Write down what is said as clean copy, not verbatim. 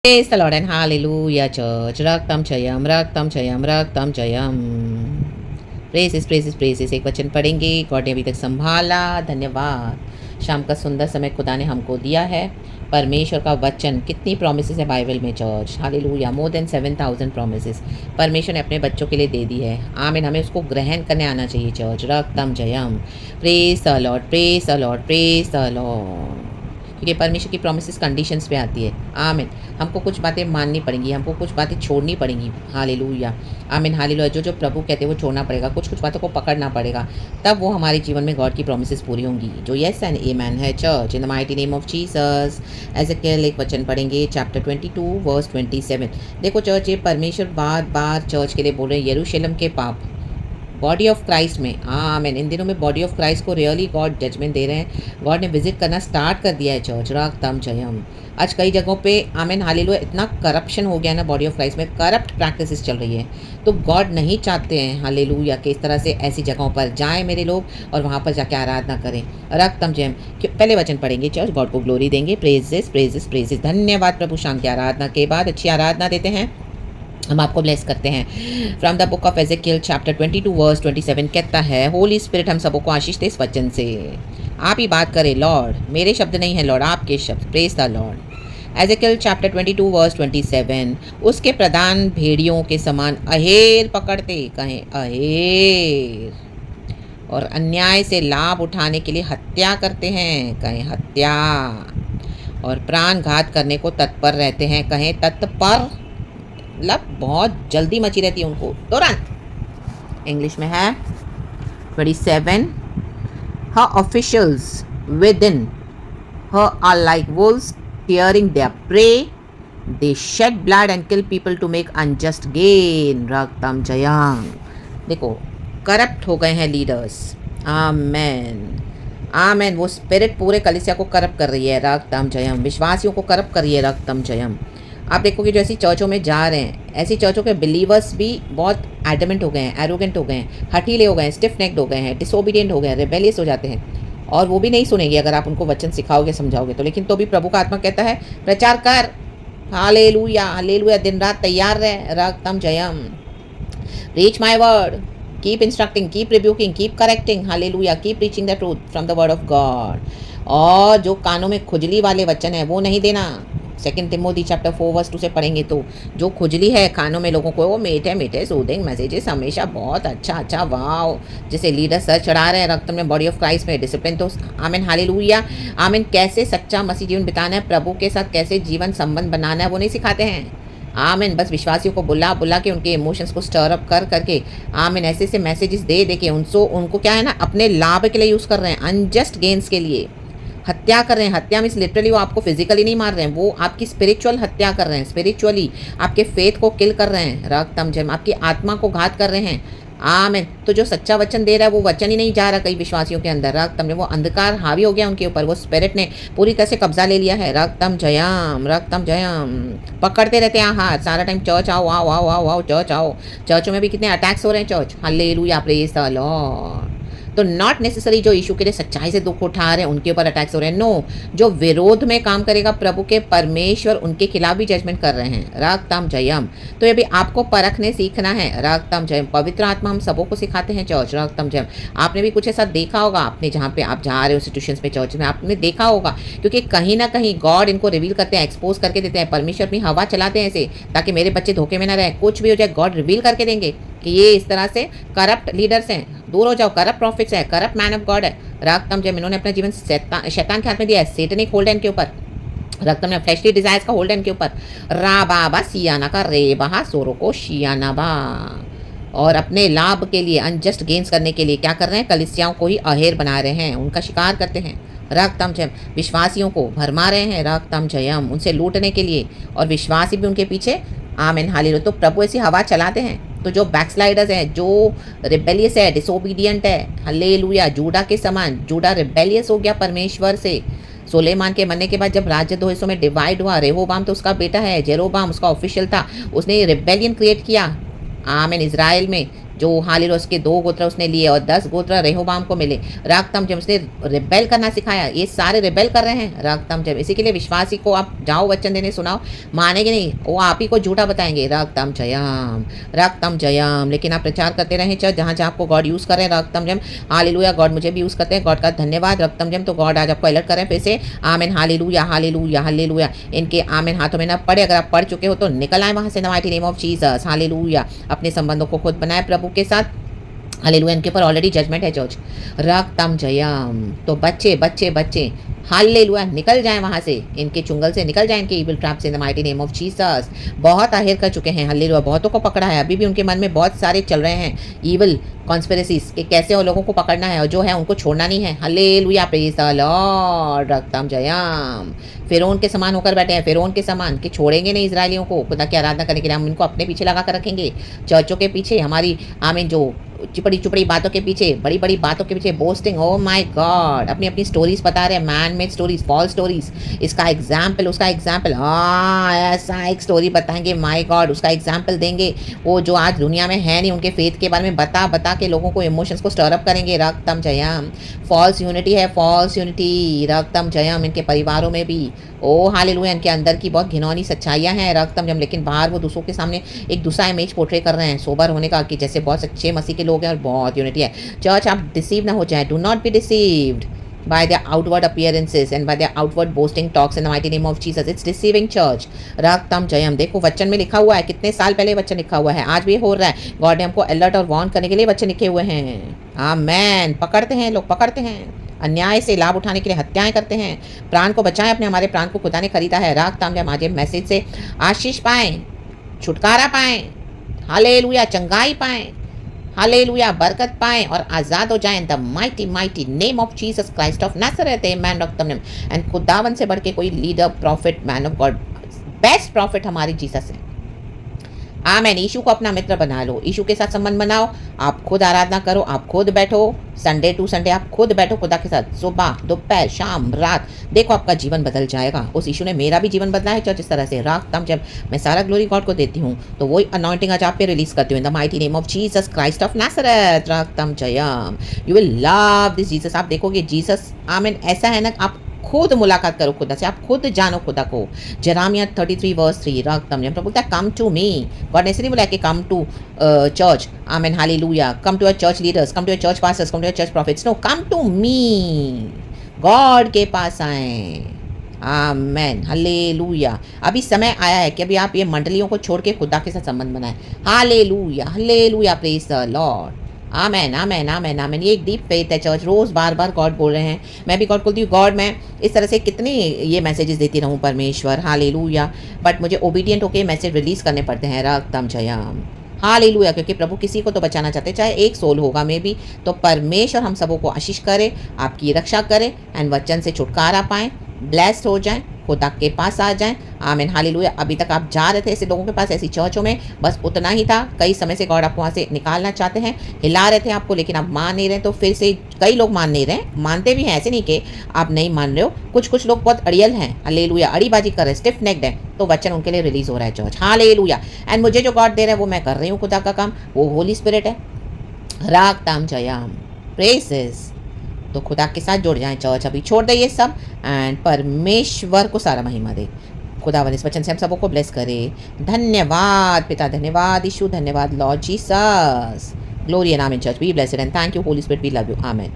Praise the Lord and hallelujah, church. Raktam Chayam, Raktam Chayam, Raktam Chayam. Precious precious precious एक वचन पढ़ेंगे। God ने अभी तक संभाला, धन्यवाद। शाम का सुंदर समय खुदा ने हमको दिया है। परमेश्वर का वचन, कितनी प्रोमिसेस है बाइबल में church, hallelujah. More than 7,000 promises परमेश्वर ने अपने बच्चों के लिए दे दी है। आमीन। हमें उसको ग्रहण करने आना चाहिए चर्च। रक्तम जयम। Praise the Lord, praise the Lord, praise the Lord. क्योंकि परमेश्वर की प्रोमिसेस कंडीशंस पे आती है। आमीन। हमको कुछ बातें माननी पड़ेंगी, हमको कुछ बातें छोड़नी पड़ेंगी। हालेलुया, आमीन, हालेलुया। जो जो प्रभु कहते हैं वो छोड़ना पड़ेगा, कुछ कुछ बातों को पकड़ना पड़ेगा, तब वो हमारे जीवन में गॉड की प्रोमिसेस पूरी होंगी। जो यस एंड आमेन है church, in the mighty name of Jesus. Ezekiel एक वचन पढ़ेंगे, चैप्टर 22 वर्स 27। देखो चर्च, ये परमेश्वर बार बार चर्च के लिए बोल रहे हैं, यरूशलेम के पाप, बॉडी ऑफ क्राइस्ट में। आमीन। इन दिनों में बॉडी ऑफ क्राइस्ट को रियली गॉड जजमेंट दे रहे हैं। गॉड ने विजिट करना स्टार्ट कर दिया है चर्च। रागतम जयम। आज कई जगहों पे आमीन, हालेलुया, इतना करप्शन हो गया ना बॉडी ऑफ क्राइस्ट में, करप्ट प्रैक्टिसेस चल रही है। तो गॉड नहीं चाहते हैं, हालेलुया, कि इस तरह से ऐसी जगहों पर जाएं मेरे लोग और वहाँ पर जाके आराधना करें। रागतम जयम। पहले वचन पढ़ेंगे चर्च, गॉड को ग्लोरी देंगे। Praises praises praises. धन्यवाद प्रभु। शाम की आराधना के बाद अच्छी आराधना देते हैं, हम आपको ब्लेस करते हैं। From the book of Ezekiel chapter 22 verse 27 कहता है, होली स्पिरिट हम सबों को आशीष दे इस वचन से। आप ही बात करें लॉर्ड, मेरे शब्द नहीं है लॉर्ड, आपके शब्द। Praise the Lord. Ezekiel chapter 22 verse 27। उसके प्रधान भेड़ियों के समान अहेर पकड़ते, कहें अहेर, और अन्याय से लाभ उठाने के लिए हत्या करते हैं, कहें हत्या, और प्राण घात करने को तत्पर रहते हैं, कहें तत्पर। मतलब बहुत जल्दी मची रहती है उनको, तुरंत। इंग्लिश में है 27। her officials within her are like wolves tearing their prey, they shed blood and kill people to make unjust gain। रक्तम Jayam. देखो, करप्ट हो गए हैं लीडर्स। आमेन, आमेन। वो स्पिरिट पूरे कलीसिया को करप्ट कर रही है। रक्तम जयम। विश्वासियों को करप्ट कर रही है। रक्तम जयम। आप देखोगे जो ऐसी चर्चों में जा रहे हैं, ऐसी चर्चों के बिलीवर्स भी बहुत एडमेंट हो गए हैं, एरोगेंट हो गए हैं, हठीले हो गए हैं, स्टिफ नेक्ड हो गए हैं, डिसोबीडियंट हो गए हैं, रेबेलियस हो जाते हैं। और वो भी नहीं सुनेंगे अगर आप उनको वचन सिखाओगे, समझाओगे तो। लेकिन तो भी प्रभु का आत्मा कहता है प्रचार कर। Hallelujah, hallelujah. दिन रात तैयार रहे। रक्तम जयम। Preach my word, keep instructing, keep rebuking, keep correcting, hallelujah, keep preaching the truth from the word of God. और जो कानों में खुजली वाले वचन है वो नहीं देना। 2 तिमोथी चैप्टर 4 वर्स 2 से पढ़ेंगे तो जो खुजली है कानों में लोगों को, वो मीठे मीठे सूदिंग मैसेजेस हमेशा बहुत अच्छा अच्छा, वाव, जैसे लीडर सर चढ़ा रहे हैं रक्त में, बॉडी ऑफ क्राइस्ट में। डिसिप्लिन तो आमीन, हालेलुया, आमीन। कैसे सच्चा मसीह जीवन बिताना है, प्रभु के साथ कैसे जीवन संबंध बनाना है, वो नहीं सिखाते हैं। आमीन। बस विश्वासियों को बुला बुला के उनके इमोशंस को स्टर अप कर करके, आमीन, ऐसे ऐसे मैसेजेस दे दे के उनको क्या है ना, अपने लाभ के लिए यूज़ कर रहे हैं, अनजस्ट गेन्स के लिए हत्या कर रहे हैं। हत्या मीन्स लिटरली वो आपको फिजिकली नहीं मार रहे हैं, वो आपकी स्पिरिचुअल हत्या कर रहे हैं, स्पिरिचुअली आपके फेथ को किल कर रहे हैं। रक्तम जयम। आपकी आत्मा को घात कर रहे हैं। आमीन। तो जो सच्चा वचन दे रहा है वो वचन ही नहीं जा रहा कई विश्वासियों के अंदर। रक्तम ने वो अंधकार हावी हो गया उनके ऊपर, वो स्पिरिट ने पूरी तरह से कब्जा ले लिया है। रक्तम जयम, रक्तम जयम। पकड़ते रहते हैं हाथ सारा टाइम, चर्च आओ, आओ आओ आओ आओ, चर्च आओ। चर्चों में भी कितने अटैक्स हो रहे हैं church. Hallelujah, praise the Lord. तो नॉट नेसेसरी जो यीशु के लिए सच्चाई से दुख उठा रहे हैं उनके ऊपर अटैक्स हो रहे हैं, नो। जो विरोध में काम करेगा प्रभु के, परमेश्वर उनके खिलाफ भी जजमेंट कर रहे हैं। रागताम जयम। तो ये भी आपको परखने सीखना है। रागताम जयम। पवित्र आत्मा हम सबों को सिखाते हैं चर्च। रागताम जयम। आपने भी कुछ ऐसा देखा होगा, आपने जहाँ पे आप जा रहे हो इंस्टीट्यूशंस में, चर्च में, आपने देखा होगा, क्योंकि कहीं ना कहीं गॉड इनको रिवील करते हैं, एक्सपोज करके देते हैं। परमेश्वर अपनी हवा चलाते हैं ऐसे, ताकि मेरे बच्चे धोखे में ना रहे। कुछ भी हो जाए गॉड रिवील करके देंगे कि ये इस तरह से करप्ट लीडर्स हैं, दूर हो जाओ, करप्ट प्रॉफिट्स है, करप्ट मैन ऑफ गॉड है। रक्तम जब इन्होंने अपना जीवन शैतान के हाथ में दिया है, सेटनिक होल्ड है इनके ऊपर। रक्तम ने फ्लैशली डिजायर्स का होल्ड है इनके ऊपर। रा बाबा सियाना का रे बहा सोरो को शियाना बा। और अपने लाभ के लिए, अनजस्ट गेन्स करने के लिए क्या कर रहे हैं, कलिसियाओं को ही अहेर बना रहे हैं, उनका शिकार करते हैं। रक्तम जयम। विश्वासियों को भरमा रहे हैं। रक्तम जयम। उनसे लूटने के लिए, और विश्वासी भी उनके पीछे। आमीन, हालेलुया। तो प्रभु ऐसी हवा चलाते हैं। तो जो बैकस्लाइडर्स हैं, जो रिबेलियस है, डिसोबीडियंट है, हालेलुया, जूडा के समान, जूडा रिबेलियस हो गया परमेश्वर से। सुलेमान के मरने के बाद जब राज्य 2 हिस्सों में डिवाइड हुआ, रेहोबाम तो उसका बेटा है, जेरोबाम उसका ऑफिशियल था, उसने रिबेलियन क्रिएट किया। आमीन, इजराइल में जो हालेलुया उसके 2 गोत्र उसने लिए और 10 गोत्र रेहोबाम को मिले। रागतम जब उसने रिबेल करना सिखाया, ये सारे रिबेल कर रहे हैं रागतम जब। इसी के लिए विश्वासी को आप जाओ वचन देने, सुनाओ, मानेंगे नहीं, वो आप ही को झूठा बताएंगे। रागतम जयम, रागतम जयम। लेकिन आप प्रचार करते रहें चर्च, जहाँ जहाँ आपको गॉड यूज़ कर रहे हैं। रागतम जयम, हालेलुया। गॉड मुझे भी यूज़ करते हैं, गॉड का धन्यवाद। रागतम जयम। तो गॉड आज आपको अलर्ट करें फिर से। आमेन, हालेलुया, हालेलुया, हालेलुया। इनके आमेन हाथों में ना पड़े। अगर आप पढ़ चुके हो तो निकल आए वहाँ से, the mighty name of Jesus. Hallelujah. अपने संबंधों को खुद बनाए प्रभु के साथ। हालेलुया। इनके ऊपर ऑलरेडी जजमेंट है चर्च। रागतम जयम। तो बच्चे बच्चे बच्चे हालेलुया निकल जाएं वहाँ से, इनके चुंगल से निकल जाएं, इनके इविल ट्रैप से, इन the mighty name of Jesus. बहुत आहेर कर चुके हैं हालेलुया, बहुतों को पकड़ा है। अभी भी उनके मन में बहुत सारे चल रहे हैं इविल कॉन्स्पिरेसीज कि कैसे उन लोगों को पकड़ना है और जो है उनको छोड़ना नहीं है। Hallelujah, praise the Lord. रागतम जयम। फ़िरौन के समान होकर बैठे हैं, फ़िरौन के समान कि छोड़ेंगे नहीं इजरायलियों को खुदा की आराधना करने के लिए। हम इनको अपने पीछे लगा कर रखेंगे, चर्चों के पीछे, हमारी आमीन जो चिपड़ी चुपड़ी बातों के पीछे, बड़ी बड़ी बातों के पीछे बोस्टिंग। ओ माय गॉड, अपनी अपनी स्टोरीज बता रहे हैं, man made stories, false stories. इसका एग्जाम्पल, उसका एग्जाम्पल, हाँ ऐसा एक स्टोरी बताएंगे, माय गॉड उसका एग्जाम्पल देंगे। वो जो आज दुनिया में है नहीं, उनके फेथ के बारे में बता बता के लोगों को इमोशंस को स्टरअप करेंगे। रागतम जयम। फॉल्स यूनिटी है, फॉल्स यूनिटी। रागतम जयम। इनके परिवारों में भी, ओ हालेलुया, इनके अंदर की बहुत घिनौनी सच्चाइयाँ हैं रागतम जयम। लेकिन बाहर वो दूसरों के सामने एक दूसरा इमेज पोर्ट्रे कर रहे हैं सोबर होने का, कि जैसे बहुत सच्चे मसीह के लोग हैं और बहुत यूनिटी है। चर्च आप डिसीव ना हो जाए, do not be deceived by their outward appearances and by their outward boasting talks in the mighty name of Jesus. It's deceiving church. रागतम Jayam. देखो वचन में लिखा हुआ है, कितने साल पहले वचन लिखा हुआ है, आज भी हो रहा है। गॉड ने हमको अलर्ट और वार्न करने के लिए वचन लिखे हुए हैं। आमेन। पकड़ते हैं लोग, पकड़ते हैं, अन्याय से लाभ उठाने के लिए हत्याएं करते हैं। प्राण को बचाएं अपने, हमारे प्राण को खुदा ने खरीदा है। रागतम जयम। आज मैसेज से आशीष पाएं, छुटकारा पाएं, हालेलुया, चंगाई पाएं, हालेलुया, बरकत पाएं और आज़ाद हो जाएं। The mighty mighty name of Jesus Christ of Nazareth. Amen. रागतम जयम। एंड खुदावन से बढ़ के कोई leader, prophet, man of God, best prophet हमारी जीसस है। आमेन। यीशु को अपना मित्र बना लो, यीशु के साथ संबंध बनाओ। आप खुद आराधना करो, आप खुद बैठो, संडे टू संडे आप खुद बैठो खुदा के साथ, सुबह दोपहर शाम रात। देखो आपका जीवन बदल जाएगा। उस यीशु ने मेरा भी जीवन बदला है चर्च इस तरह से। रागतम जब मैं सारा ग्लोरी गॉड को देती हूँ, तो वही अनॉइंटिंग आज आप पे रिलीज करती हूँ in the mighty name of Jesus Christ of Nazareth. रागतम जयम। You will love this Jesus. आप देखोगे जीसस, आमेन, ऐसा है ना, आप खुद मुलाकात करो खुदा से, आप खुद जानो खुदा को। जरामिया 33 वर्स 3। रागतम जयम। प्रभु बोलता है कम टू मी। गॉड ने इसलिए बोला कि come to church, amen, hallelujah, come to your church leaders, come to your church pastors, come to your church prophets. No, come to me, God के पास आए। Amen, hallelujah. अभी समय आया है कि अभी आप ये मंडलियों को छोड़ के खुदा के साथ संबंध बनाएं। Hallelujah, hallelujah, praise the Lord. Amen, amen, amen, amen. ये एक डीप फेथ है चर्च। रोज़ बार बार गॉड बोल रहे हैं, मैं भी गॉड बोलती हूँ, गॉड मैं इस तरह से कितनी ये मैसेजेस देती रहूँ परमेश्वर, हालेलुया, बट मुझे ओबीडियंट होकर मैसेज रिलीज़ करने पड़ते हैं। रागतम जयम। हालेलुया। क्योंकि प्रभु किसी को तो बचाना चाहते, चाहे एक सोल होगा में भी, तो परमेश्वर हम सबों को आशीष करे, आपकी रक्षा करे एंड वचन से छुटकारा पाएं, ब्लेस्ड हो जाएं, खुदा के पास आ जाएं। आमीन, हालेलुया। अभी तक आप जा रहे थे ऐसे लोगों के पास, ऐसी चर्चों में, बस उतना ही था। कई समय से गॉड आपको वहाँ से निकालना चाहते हैं, हिला रहे थे आपको, लेकिन आप मान नहीं रहे। तो फिर से कई लोग मान नहीं रहे, मानते भी हैं, ऐसे नहीं कि आप नहीं मान रहे हो। कुछ लोग बहुत अड़ियल हैं, हालेलुया, अड़ीबाजी कर रहे हैं, स्टिफ नेक्ड है, तो वचन उनके लिए रिलीज हो रहा है चर्च। हालेलुया। एंड मुझे जो गॉड दे रहा है वो मैं कर रही हूँ, खुदा का काम, वो होली स्पिरिट है। रागतम जयम, प्रेसेस। तो खुदा के साथ जुड़ जाएं चर्च। अभी छोड़ दे ये सब एंड परमेश्वर को सारा महिमा दे। खुदावन इस वचन से हम सबों को ब्लेस करे। धन्यवाद पिता, धन्यवाद यीशु, धन्यवाद Lord Jesus. Glory and amen church. Be blessed and thank you Holy Spirit, we love you. आमीन।